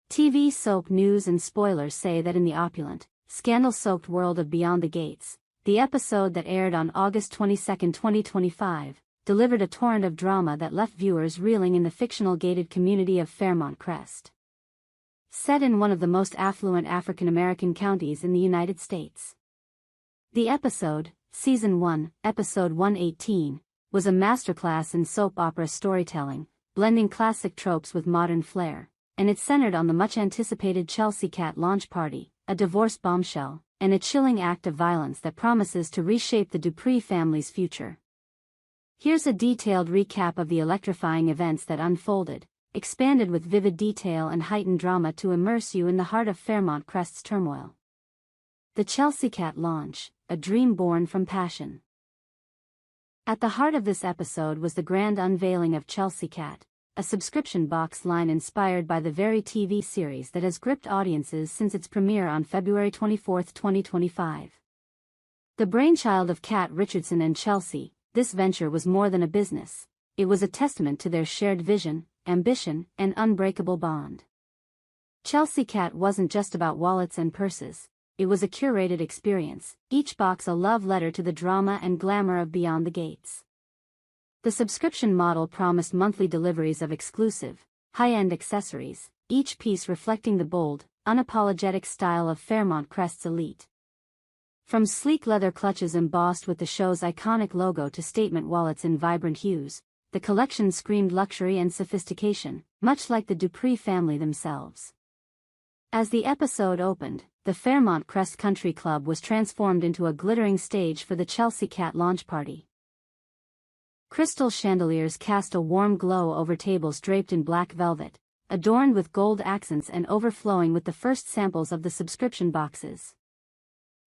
TV soap news and spoilers say that in the opulent, scandal-soaked world of Beyond the Gates, the episode that aired on August 22, 2025, delivered a torrent of drama that left viewers reeling in the fictional gated community of Fairmont Crest. Set in one of the most affluent African-American counties in the United States. The episode, Season 1, Episode 118, was a masterclass in soap opera storytelling, blending classic tropes with modern flair, and it centered on the much-anticipated Chelsea Cat launch party, a divorce bombshell, and a chilling act of violence that promises to reshape the Dupree family's future. Here's a detailed recap of the electrifying events that unfolded, expanded with vivid detail and heightened drama to immerse you in the heart of Fairmont Crest's turmoil. The Chelsea Cat launch, a dream born from passion. At the heart of this episode was the grand unveiling of Chelsea Cat, a subscription box line inspired by the very TV series that has gripped audiences since its premiere on February 24, 2025. The brainchild of Kat Richardson and Chelsea, this venture was more than a business. It was a testament to their shared vision, ambition, and unbreakable bond. Chelsea Cat wasn't just about wallets and purses. It was a curated experience, each box a love letter to the drama and glamour of Beyond the Gates. The subscription model promised monthly deliveries of exclusive, high-end accessories, each piece reflecting the bold, unapologetic style of Fairmont Crest's elite. From sleek leather clutches embossed with the show's iconic logo to statement wallets in vibrant hues, the collection screamed luxury and sophistication, much like the Dupree family themselves. As the episode opened, the Fairmont Crest Country Club was transformed into a glittering stage for the Chelsea Cat launch party. Crystal chandeliers cast a warm glow over tables draped in black velvet, adorned with gold accents and overflowing with the first samples of the subscription boxes.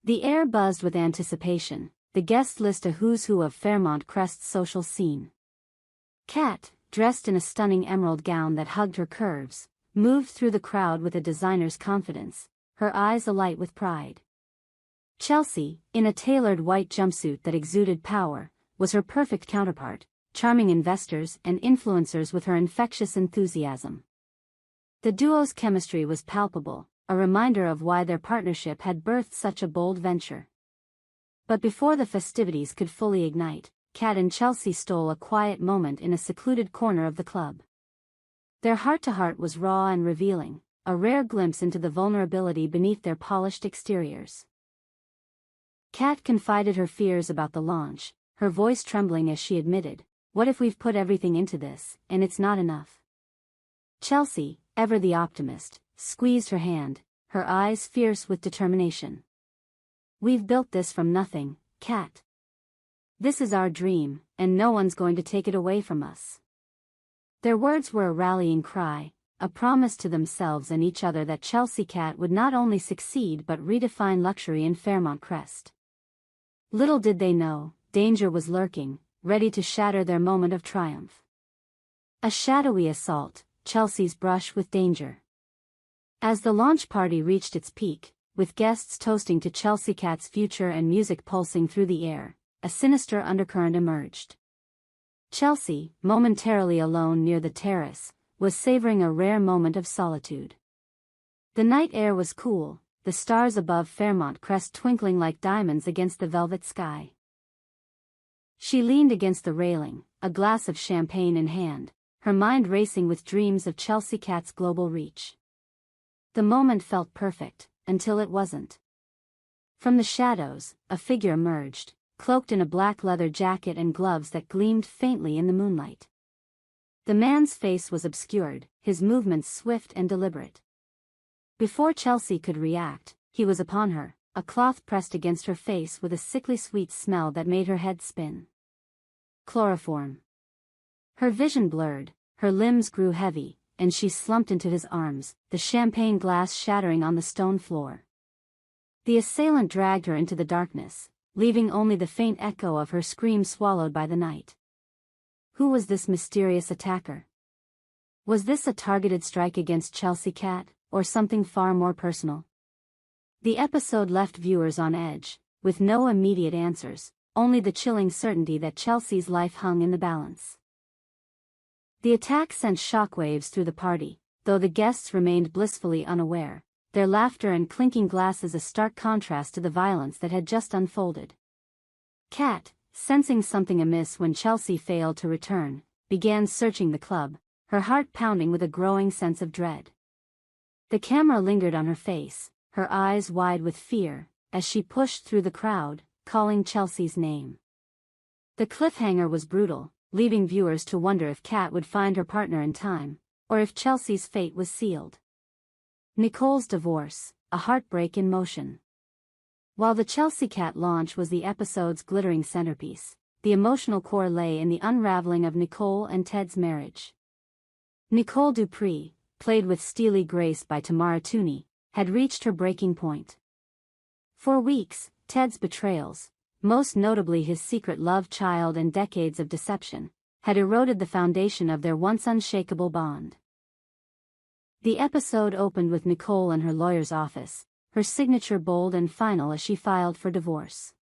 The air buzzed with anticipation, the guest list a who's who of Fairmont Crest's social scene. Kat, dressed in a stunning emerald gown that hugged her curves, moved through the crowd with a designer's confidence, her eyes alight with pride. Chelsea, in a tailored white jumpsuit that exuded power, was her perfect counterpart, charming investors and influencers with her infectious enthusiasm. The duo's chemistry was palpable, a reminder of why their partnership had birthed such a bold venture. But before the festivities could fully ignite, Kat and Chelsea stole a quiet moment in a secluded corner of the club. Their heart-to-heart was raw and revealing, a rare glimpse into the vulnerability beneath their polished exteriors. Kat confided her fears about the launch, her voice trembling as she admitted, "What if we've put everything into this, and it's not enough?" Chelsea, ever the optimist, squeezed her hand, her eyes fierce with determination. "We've built this from nothing, Kat. This is our dream, and no one's going to take it away from us." Their words were a rallying cry, a promise to themselves and each other that Chelsea Cat would not only succeed but redefine luxury in Fairmont Crest. Little did they know, danger was lurking, ready to shatter their moment of triumph. A shadowy assault, Chelsea's brush with danger. As the launch party reached its peak, with guests toasting to Chelsea Cat's future and music pulsing through the air, a sinister undercurrent emerged. Chelsea, momentarily alone near the terrace, was savoring a rare moment of solitude. The night air was cool, the stars above Fairmont Crest twinkling like diamonds against the velvet sky. She leaned against the railing, a glass of champagne in hand, her mind racing with dreams of Chelsea Cat's global reach. The moment felt perfect, until it wasn't. From the shadows, a figure emerged, cloaked in a black leather jacket and gloves that gleamed faintly in the moonlight. The man's face was obscured, his movements swift and deliberate. Before Chelsea could react, he was upon her, a cloth pressed against her face with a sickly sweet smell that made her head spin. Chloroform. Her vision blurred, her limbs grew heavy, and she slumped into his arms, the champagne glass shattering on the stone floor. The assailant dragged her into the darkness, leaving only the faint echo of her scream swallowed by the night. Who was this mysterious attacker? Was this a targeted strike against Chelsea Cat, or something far more personal? The episode left viewers on edge, with no immediate answers, only the chilling certainty that Chelsea's life hung in the balance. The attack sent shockwaves through the party, though the guests remained blissfully unaware, their laughter and clinking glasses a stark contrast to the violence that had just unfolded. Kat, sensing something amiss when Chelsea failed to return, began searching the club, her heart pounding with a growing sense of dread. The camera lingered on her face, her eyes wide with fear, as she pushed through the crowd, calling Chelsea's name. The cliffhanger was brutal, leaving viewers to wonder if Kat would find her partner in time, or if Chelsea's fate was sealed. Nicole's divorce, a heartbreak in motion. While the Chelsea Kat launch was the episode's glittering centerpiece, the emotional core lay in the unraveling of Nicole and Ted's marriage. Nicole Dupree, played with steely grace by Tamara Tooney, had reached her breaking point. For weeks, Ted's betrayals, most notably his secret love child and decades of deception, had eroded the foundation of their once unshakable bond. The episode opened with Nicole in her lawyer's office, her signature bold and final as she filed for divorce.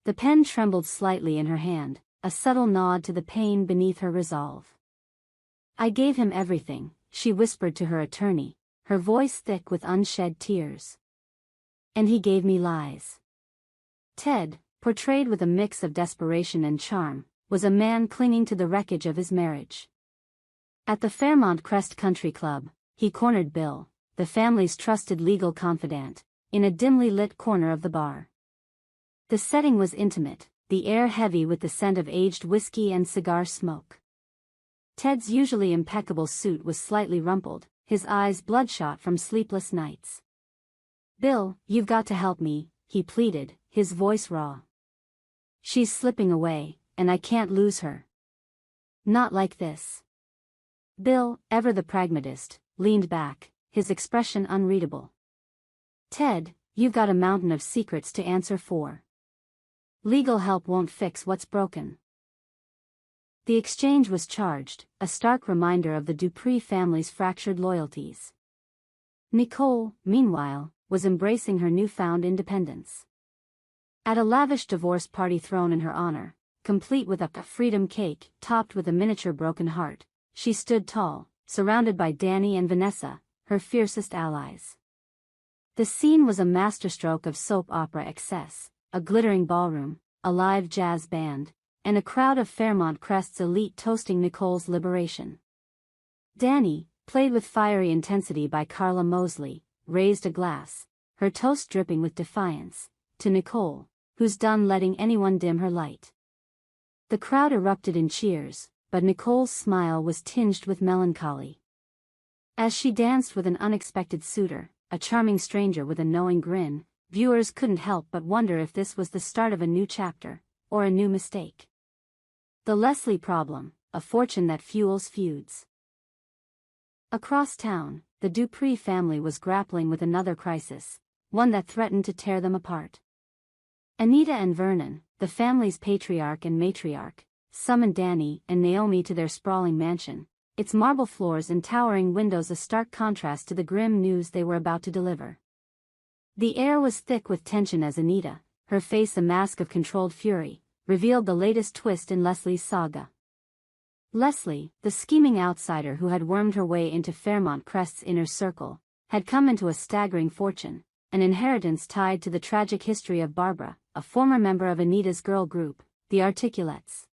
The pen trembled slightly in her hand, a subtle nod to the pain beneath her resolve. "I gave him everything," she whispered to her attorney, her voice thick with unshed tears. "And he gave me lies." Ted, portrayed with a mix of desperation and charm, was a man clinging to the wreckage of his marriage. At the Fairmont Crest Country Club, he cornered Bill, the family's trusted legal confidant, in a dimly lit corner of the bar. The setting was intimate, the air heavy with the scent of aged whiskey and cigar smoke. Ted's usually impeccable suit was slightly rumpled, his eyes bloodshot from sleepless nights. "Bill, you've got to help me," he pleaded, his voice raw. "She's slipping away, and I can't lose her. Not like this." Bill, ever the pragmatist, leaned back, his expression unreadable. "Ted, you've got a mountain of secrets to answer for. Legal help won't fix what's broken." The exchange was charged, a stark reminder of the Dupree family's fractured loyalties. Nicole, meanwhile, was embracing her newfound independence. At a lavish divorce party thrown in her honor, complete with a freedom cake topped with a miniature broken heart, she stood tall, surrounded by Danny and Vanessa, her fiercest allies. The scene was a masterstroke of soap opera excess, a glittering ballroom, a live jazz band, and a crowd of Fairmont Crest's elite toasting Nicole's liberation. Danny, played with fiery intensity by Carla Mosley, raised a glass, her toast dripping with defiance, to Nicole, who's done letting anyone dim her light. The crowd erupted in cheers, but Nicole's smile was tinged with melancholy. As she danced with an unexpected suitor, a charming stranger with a knowing grin, viewers couldn't help but wonder if this was the start of a new chapter, or a new mistake. The Leslie problem, a fortune that fuels feuds. Across town, the Dupree family was grappling with another crisis, one that threatened to tear them apart. Anita and Vernon, the family's patriarch and matriarch, summoned Danny and Naomi to their sprawling mansion, its marble floors and towering windows a stark contrast to the grim news they were about to deliver. The air was thick with tension as Anita, her face a mask of controlled fury, revealed the latest twist in Leslie's saga. Leslie, the scheming outsider who had wormed her way into Fairmont Crest's inner circle, had come into a staggering fortune, an inheritance tied to the tragic history of Barbara, a former member of Anita's girl group, the Articulates.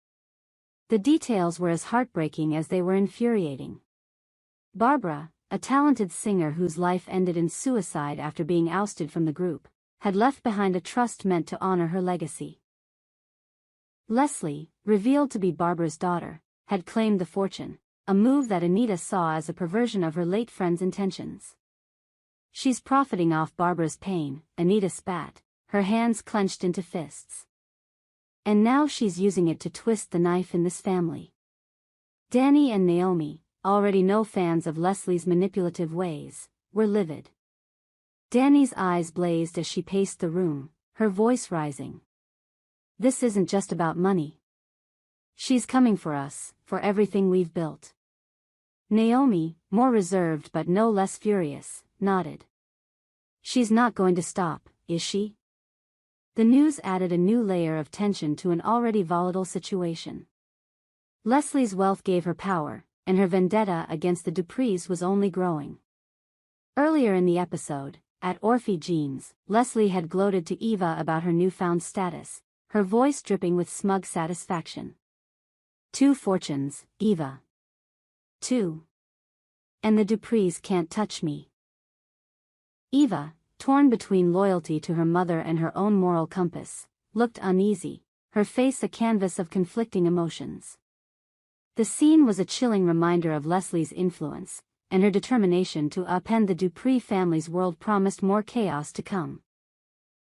The details were as heartbreaking as they were infuriating. Barbara, a talented singer whose life ended in suicide after being ousted from the group, had left behind a trust meant to honor her legacy. Leslie, revealed to be Barbara's daughter, had claimed the fortune, a move that Anita saw as a perversion of her late friend's intentions. "She's profiting off Barbara's pain," Anita spat, her hands clenched into fists. "And now she's using it to twist the knife in this family." Danny and Naomi, already no fans of Leslie's manipulative ways, were livid. Danny's eyes blazed as she paced the room, her voice rising. "This isn't just about money. She's coming for us, for everything we've built." Naomi, more reserved but no less furious, nodded. "She's not going to stop, is she?" The news added a new layer of tension to an already volatile situation. Leslie's wealth gave her power, and her vendetta against the Duprees was only growing. Earlier in the episode, at Orphe Jean's, Leslie had gloated to Eva about her newfound status, her voice dripping with smug satisfaction. 2 fortunes, Eva. 2. And the Duprees can't touch me. Eva, torn between loyalty to her mother and her own moral compass, looked uneasy, her face a canvas of conflicting emotions. The scene was a chilling reminder of Leslie's influence, and her determination to upend the Dupree family's world promised more chaos to come.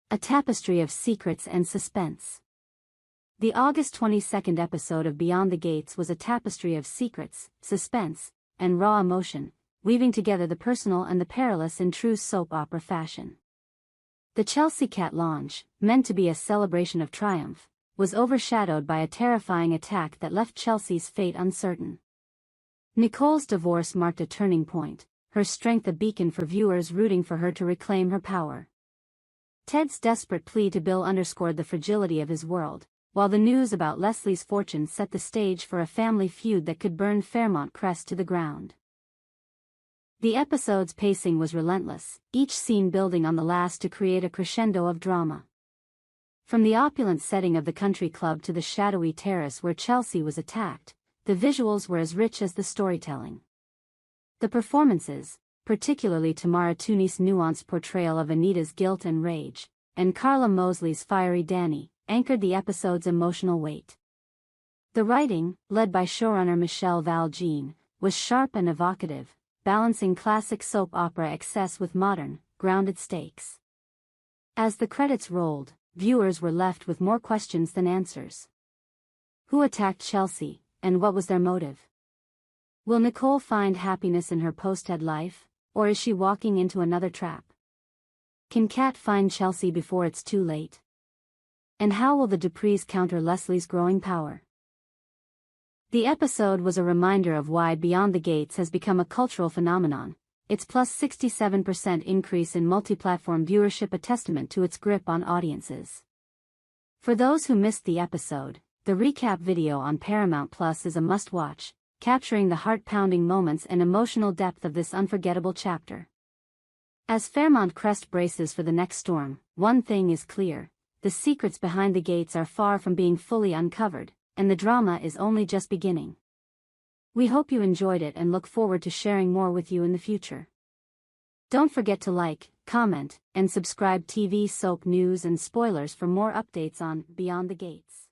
A tapestry of secrets and suspense. The August 22 episode of Beyond the Gates was a tapestry of secrets, suspense, and raw emotion, weaving together the personal and the perilous in true soap opera fashion. The Chelsea Cat launch, meant to be a celebration of triumph, was overshadowed by a terrifying attack that left Chelsea's fate uncertain. Nicole's divorce marked a turning point, her strength a beacon for viewers rooting for her to reclaim her power. Ted's desperate plea to Bill underscored the fragility of his world, while the news about Leslie's fortune set the stage for a family feud that could burn Fairmont Crest to the ground. The episode's pacing was relentless, each scene building on the last to create a crescendo of drama. From the opulent setting of the country club to the shadowy terrace where Chelsea was attacked, the visuals were as rich as the storytelling. The performances, particularly Tamara Tooney's nuanced portrayal of Anita's guilt and rage, and Carla Mosley's fiery Danny, anchored the episode's emotional weight. The writing, led by showrunner Michelle Val-Jean, was sharp and evocative, balancing classic soap opera excess with modern, grounded stakes. As the credits rolled, viewers were left with more questions than answers. Who attacked Chelsea, and what was their motive? Will Nicole find happiness in her post-Ted life, or is she walking into another trap? Can Kat find Chelsea before it's too late? And how will the Duprees counter Leslie's growing power? The episode was a reminder of why Beyond the Gates has become a cultural phenomenon, its plus 67% increase in multi-platform viewership a testament to its grip on audiences. For those who missed the episode, the recap video on Paramount Plus is a must-watch, capturing the heart-pounding moments and emotional depth of this unforgettable chapter. As Fairmont Crest braces for the next storm, one thing is clear: the secrets behind the gates are far from being fully uncovered, and the drama is only just beginning. We hope you enjoyed it and look forward to sharing more with you in the future. Don't forget to like, comment, and subscribe TV soap news and spoilers for more updates on Beyond the Gates.